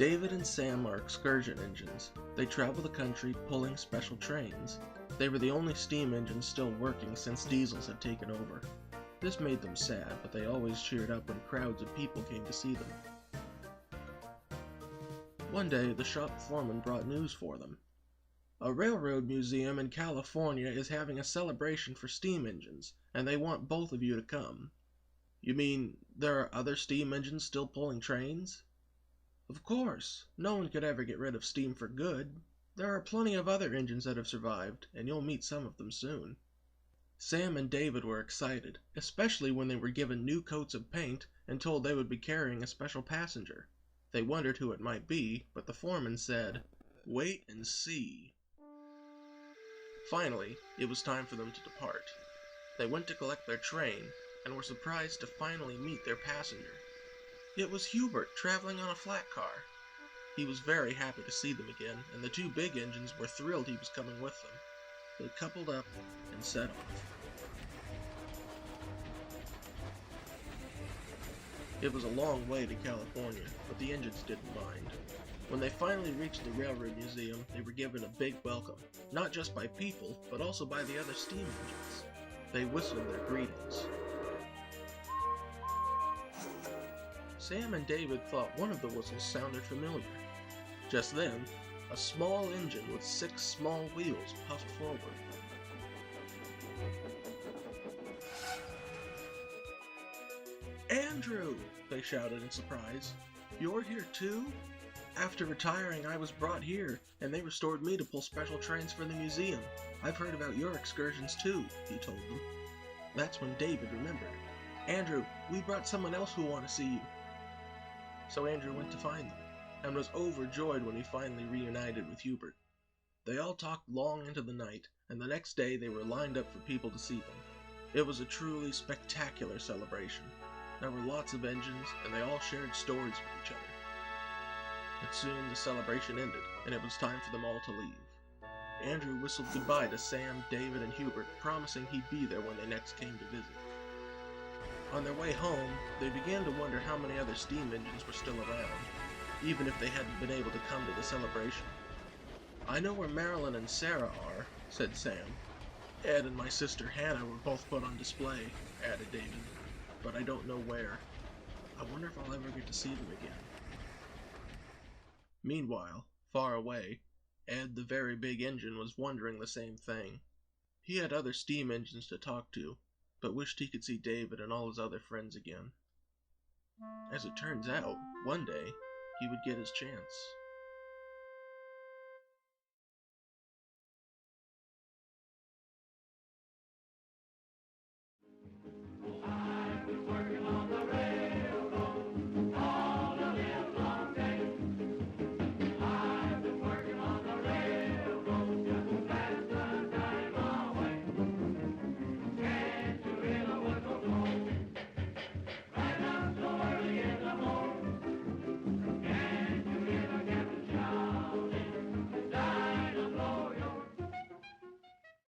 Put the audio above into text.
David and Sam are excursion engines. They travel the country pulling special trains. They were the only steam engines still working since diesels had taken over. This made them sad, but they always cheered up when crowds of people came to see them. One day, the shop foreman brought news for them. A railroad museum in California is having a celebration for steam engines, and they want both of you to come. You mean there are other steam engines still pulling trains? Of course. No one could ever get rid of steam for good. There are plenty of other engines that have survived, and you'll meet some of them soon. Sam and David were excited, especially when they were given new coats of paint and told they would be carrying a special passenger. They wondered who it might be, but the foreman said, "Wait and see." Finally, it was time for them to depart. They went to collect their train, and were surprised to finally meet their passenger. It was Hubert, traveling on a flat car. He was very happy to see them again, and the two big engines were thrilled he was coming with them. They coupled up and set off. It was a long way to California, but the engines didn't mind. When they finally reached the railroad museum, they were given a big welcome, not just by people, but also by the other steam engines. They whistled their greetings. Sam and David thought one of the whistles sounded familiar. Just then, a small engine with 6 small wheels puffed forward. "Andrew!" they shouted in surprise. "You're here too?" "After retiring, I was brought here, and they restored me to pull special trains for the museum. I've heard about your excursions too," he told them. That's when David remembered. "Andrew, we brought someone else who want to see you." So Andrew went to find them, and was overjoyed when he finally reunited with Hubert. They all talked long into the night, and the next day they were lined up for people to see them. It was a truly spectacular celebration. There were lots of engines, and they all shared stories with each other. But soon the celebration ended, and it was time for them all to leave. Andrew whistled goodbye to Sam, David, and Hubert, promising he'd be there when they next came to visit. On their way home, they began to wonder how many other steam engines were still around, even if they hadn't been able to come to the celebration. "I know where Marilyn and Sarah are," said Sam. "Ed and my sister Hannah were both put on display," added David, "but I don't know where. I wonder if I'll ever get to see them again." Meanwhile, far away, Ed the very big engine was wondering the same thing. He had other steam engines to talk to, but wished he could see David and all his other friends again. As it turns out, one day, he would get his chance.